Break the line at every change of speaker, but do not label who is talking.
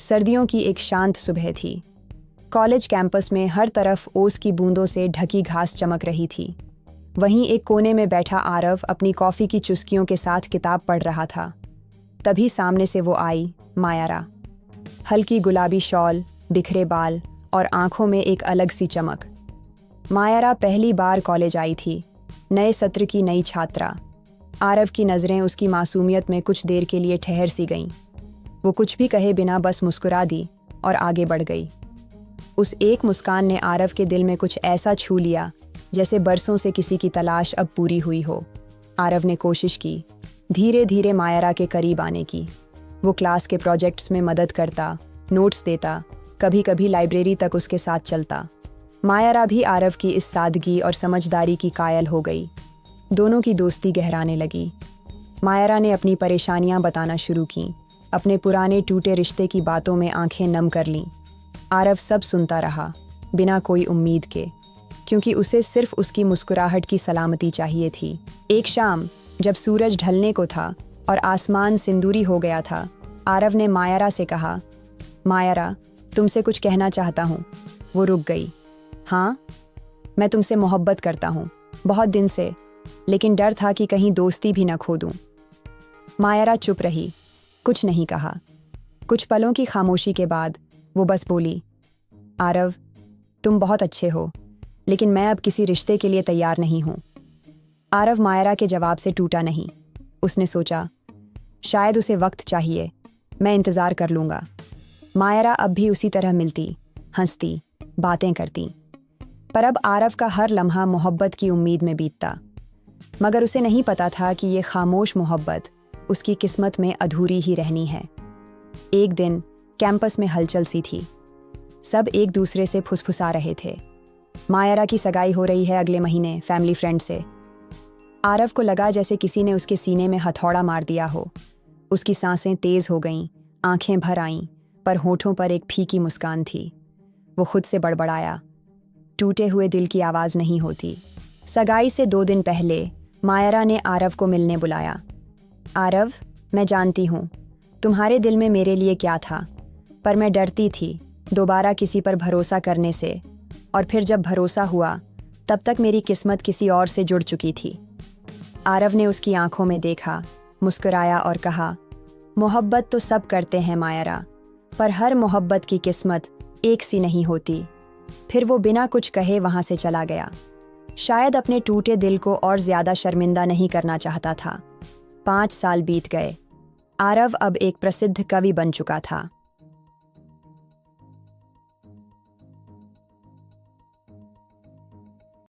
सर्दियों की एक शांत सुबह थी। कॉलेज कैंपस में हर तरफ ओस की बूंदों से ढकी घास चमक रही थी। वहीं एक कोने में बैठा आरव अपनी कॉफ़ी की चुस्कियों के साथ किताब पढ़ रहा था। तभी सामने से वो आई, मायारा। हल्की गुलाबी शॉल, बिखरे बाल और आंखों में एक अलग सी चमक। मायारा पहली बार कॉलेज आई थी, नए सत्र की नई छात्रा। आरव की नज़रें उसकी मासूमियत में कुछ देर के लिए ठहर सी गईं। वो कुछ भी कहे बिना बस मुस्कुरा दी और आगे बढ़ गई। उस एक मुस्कान ने आरव के दिल में कुछ ऐसा छू लिया जैसे बरसों से किसी की तलाश अब पूरी हुई हो। आरव ने कोशिश की, धीरे धीरे मायारा के करीब आने की। वो क्लास के प्रोजेक्ट्स में मदद करता, नोट्स देता, कभी कभी लाइब्रेरी तक उसके साथ चलता। मायारा भी आरव की इस सादगी और समझदारी की कायल हो गई। दोनों की दोस्ती गहराने लगी। मायारा ने अपनी परेशानियां बताना शुरू की, अपने पुराने टूटे रिश्ते की बातों में आंखें नम कर लीं। आरव सब सुनता रहा, बिना कोई उम्मीद के, क्योंकि उसे सिर्फ उसकी मुस्कुराहट की सलामती चाहिए थी। एक शाम जब सूरज ढलने को था और आसमान सिंदूरी हो गया था, आरव ने मायारा से कहा, मायारा, तुमसे कुछ कहना चाहता हूँ। वो रुक गई। हाँ, मैं तुमसे मोहब्बत करता हूँ, बहुत दिन से, लेकिन डर था कि कहीं दोस्ती भी न खो दूँ। मायारा चुप रही, कुछ नहीं कहा। कुछ पलों की खामोशी के बाद वो बस बोली, आरव, तुम बहुत अच्छे हो, लेकिन मैं अब किसी रिश्ते के लिए तैयार नहीं हूँ। आरव मायारा के जवाब से टूटा नहीं। उसने सोचा, शायद उसे वक्त चाहिए, मैं इंतज़ार कर लूँगा। मायारा अब भी उसी तरह मिलती, हंसती, बातें करती। पर अब आरव का हर लम्हा मोहब्बत की उम्मीद में बीतता। मगर उसे नहीं पता था कि ये खामोश मोहब्बत उसकी किस्मत में अधूरी ही रहनी है। एक दिन कैंपस में हलचल सी थी। सब एक दूसरे से फुसफुसा रहे थे। मायारा की सगाई हो रही है अगले महीने फैमिली फ्रेंड से। आरव को लगा जैसे किसी ने उसके सीने में हथौड़ा मार दिया हो। उसकी सांसें तेज हो गईं, आंखें भर आईं, पर होठों पर एक फीकी मुस्कान थी। वो खुद से बड़बड़ाया, टूटे हुए दिल की आवाज़ नहीं होती। सगाई से 2 दिन पहले मायारा ने आरव को मिलने बुलाया। आरव, मैं जानती हूँ तुम्हारे दिल में मेरे लिए क्या था, पर मैं डरती थी दोबारा किसी पर भरोसा करने से, और फिर जब भरोसा हुआ तब तक मेरी किस्मत किसी और से जुड़ चुकी थी। आरव ने उसकी आंखों में देखा, मुस्कुराया और कहा, मोहब्बत तो सब करते हैं मायारा, पर हर मोहब्बत की किस्मत एक सी नहीं होती। फिर वो बिना कुछ कहे वहाँ से चला गया। शायद अपने टूटे दिल को और ज़्यादा शर्मिंदा नहीं करना चाहता था। 5 साल बीत गए। आरव अब एक प्रसिद्ध कवि बन चुका था।